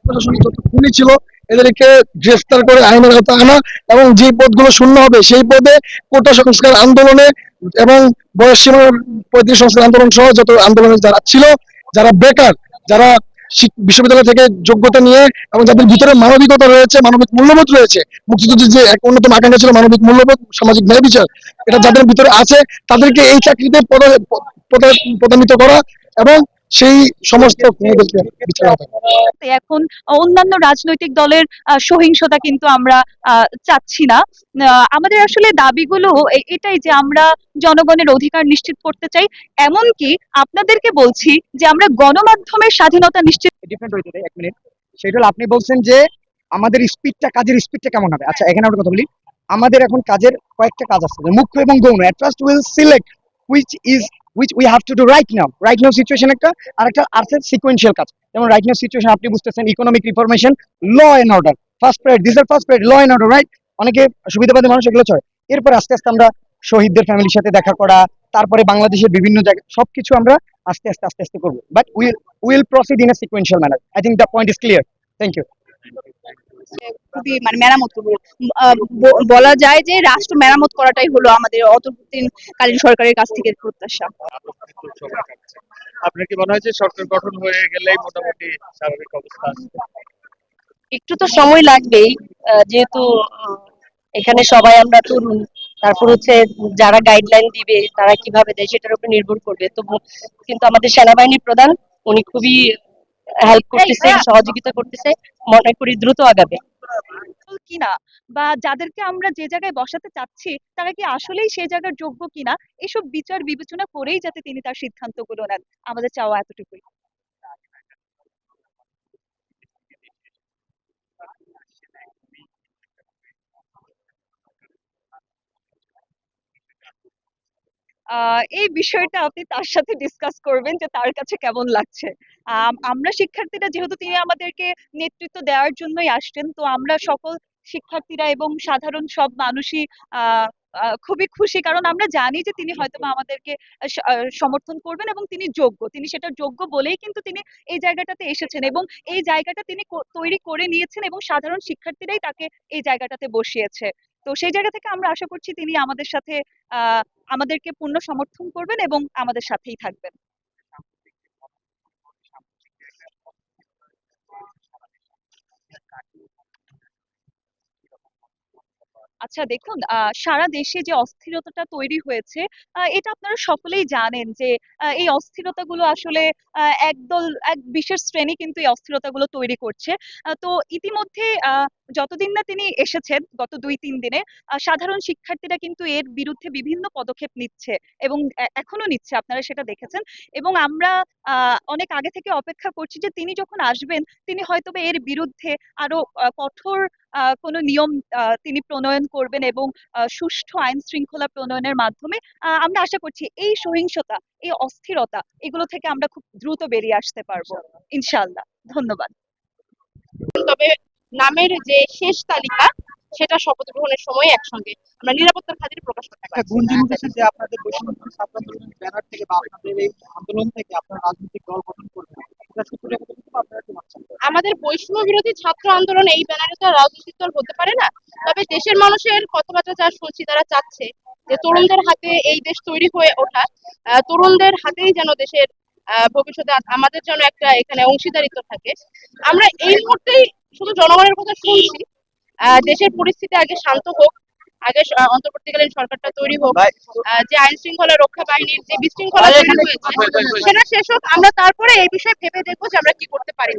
প্রশাসনিক যত খুনি ছিল এদেরকে গ্রেফতার করে আইনের আওতায় আনা, এবং যে পদগুলো শূন্য হবে সেই পদে কোটা সংস্কার আন্দোলনে এবং বয়স সীমা 35 সংস্কার আন্দোলন সহ যত আন্দোলনে যারা ছিল, যারা বেকার, যারা বিশ্ববিদ্যালয় থেকে যোগ্যতা নিয়ে এবং যাদের ভিতরে মানবিকতা রয়েছে, মানবিক মূল্যবোধ রয়েছে, মুক্তিযুদ্ধের যে এক অন্যতম আকাঙ্ক্ষা ছিল মানবিক মূল্যবোধ, সামাজিক ন্যায় বিচার, এটা যাদের ভিতরে আছে তাদেরকে এই চাকরিতে পদান্বিত করা এবং সেই সমস্ত খুনিদেরকে বিচার আওতায় আনা। এখন অন্যান্য রাজনৈতিক দলের সহিংসতা কিন্তু আমরা চাচ্ছি না। আমাদের আসলে দাবিগুলো এটাই যে আমরা জনগণের অধিকার নিশ্চিত করতে চাই। এমনকি আপনাদেরকে বলছি যে আমরা গণমাধ্যমের স্বাধীনতা নিশ্চিত। ডিফারেন্ট হইতে দেয় 1 মিনিট। সেটা হলো আপনি বলছেন যে আমাদের স্পিডটা, কাজের স্পিডটা কেমন হবে। আচ্ছা, এখানে একটা কথা বলি, আমাদের এখন কাজের কয়েকটা কাজ আছে, মুখ্য এবং গৌণ। At first will select which we have to do right now situation একটা, আর একটা আছে সিকোয়েন্সিয়াল কাজ। যেমন রাইট নাও সিচুয়েশন আপনি বুঝতেছেন, economic reformation, law and order, first priority, this are first priority, law and order, right. অনেকে সুবিধাবাদী মানুষ এগুলো চয়। এরপর আস্তে আস্তে আমরা শহীদদের ফ্যামিলির সাথে দেখা করা, তারপরে বাংলাদেশের বিভিন্ন জায়গায় সবকিছু আমরা আস্তে আস্তে আস্তে আস্তে করবো, but will proceed in a sequential manner. I think the point is clear. Thank you. খুবই মেরামত করবো। বলা যায় যে রাষ্ট্র মেরামত করাটাই হলো আমাদের অন্তর্বর্তীকালীন সরকারের কাছ থেকে প্রত্যাশা। আপনার কি মনে হয় যে সরকার গঠন হয়ে গেলেই মোটামুটি স্বাভাবিক অবস্থা আসবে? একটু তো সময় লাগবেই, যেহেতু এখানে সবাই আমরা তরুণ। তারপর হচ্ছে যারা গাইডলাইন দিবে তারা কিভাবে দেয় সেটার উপর নির্ভর করবে। তো কিন্তু আমাদের সেনাবাহিনীর প্রধান উনি খুবই হেল্প করতেছে, সহযোগিতা করতেছে, মনে করি দ্রুত আগাবে। কিনা বা যাদেরকে আমরা যে জায়গায় বসাতে চাচ্ছি তারা কি আসলেই সেই জায়গার যোগ্য কিনা, এসব বিচার বিবেচনা করেই যাতে তিনি তার সিদ্ধান্তগুলো নেন, আমাদের চাওয়া এতটুকুই। এই বিষয়টা আপনি তার সাথে ডিসকাস করবেন যে তার কাছে কেমন লাগছে। আমরা শিক্ষার্থীরা, যেহেতু তিনি আমাদেরকে নেতৃত্ব দেওয়ার জন্যই আসছেন, তো আমরা সকল শিক্ষার্থীরা এবং সাধারণ সব মানুষই খুবই খুশি, কারণ আমরা জানি যে তিনি হয়তোবা আমাদেরকে সমর্থন করবেন এবং তিনি যোগ্য, তিনি সেটা যোগ্য বলেই কিন্তু তিনি এই জায়গাটাতে এসেছেন এবং এই জায়গাটা তিনি তৈরি করে নিয়েছেন এবং সাধারণ শিক্ষার্থীরাই তাকে এই জায়গাটাতে বসিয়েছে। তো সেই জায়গা থেকে আমরা আশা করছি তিনি আমাদের সাথে আহ আমাদেরকে পূর্ণ সমর্থন করবেন এবং আমাদের সাথেই থাকবেন। আচ্ছা দেখুন, সারা দেশে যে অস্থিরতাটা তৈরি হয়েছে, এটা আপনারা সকলেই জানেন যে এই অস্থিরতাগুলো আসলে এক বিশেষ শ্রেণী কিন্তু এই অস্থিরতাগুলো তৈরি করছে। তো ইতিমধ্যে যতদিন না তিনি এসেছেন, গত 2-3 দিনে সাধারণ শিক্ষার্থীরা কিন্তু এর বিরুদ্ধে বিভিন্ন পদক্ষেপ নিচ্ছে এবং এখনো নিচ্ছে, আপনারা সেটা দেখেছেন। এবং আমরা অনেক আগে থেকে অপেক্ষা করছি যে তিনি যখন আসবেন তিনি হয়তোবা এর বিরুদ্ধে আরো কঠোর কোনো নিয়ম তিনি প্রণয়ন করবেন এবং সুষ্ঠু আইন শৃঙ্খলা প্রণয়নের মাধ্যমে আমরা আশা করছি এই সহিংসতা, এই অস্থিরতা, এগুলো থেকে আমরা খুব দ্রুত বেরিয়ে আসতে পারবো ইনশাআল্লাহ। ধন্যবাদ। তবে নামের যে শেষ তালিকা সেটা শপথ গ্রহণের সময় একসঙ্গে আমরা নিরাপত্তার খাতিরে প্রকাশ করতে একটা পারছি। গুঞ্জন উঠেছে যে আপনাদের বৈষম্য ছাত্র আন্দোলনের ব্যানার থেকে বা আপনাদের এই আন্দোলন থেকে আপনারা রাজনৈতিক দল গঠন করবেন, এটা সূত্রে কতটুকু আপনারা কি ভাবছেন? আমাদের বৈষম্য বিরোধী ছাত্র আন্দোলন এই ব্যানারে তো রাজনৈতিক দল হতে পারে না। তবে দেশের মানুষের কথাবার্তা যা শুনছি তারা চাচ্ছে যে তরুণদের হাতে এই দেশ তৈরি হয়ে ওঠা, তরুণদের হাতেই যেন দেশের ভবিষ্যতে আমাদের যেন একটা এখানে অংশীদারিত্ব থাকে। আমরা এই মুহূর্তেই শুধু জনগণের কথা শুনছি। দেশের পরিস্থিতি আগে শান্ত হোক, আগে অন্তর্বর্তীকালীন সরকারটা তৈরি হোক, যে আইন শৃঙ্খলা রক্ষা বাহিনীর যে বিশৃঙ্খলা তৈরি হয়েছে সেটা শেষ হোক, আমরা তারপরে এই বিষয়ে ভেবে দেখবো যে আমরা কি করতে পারি।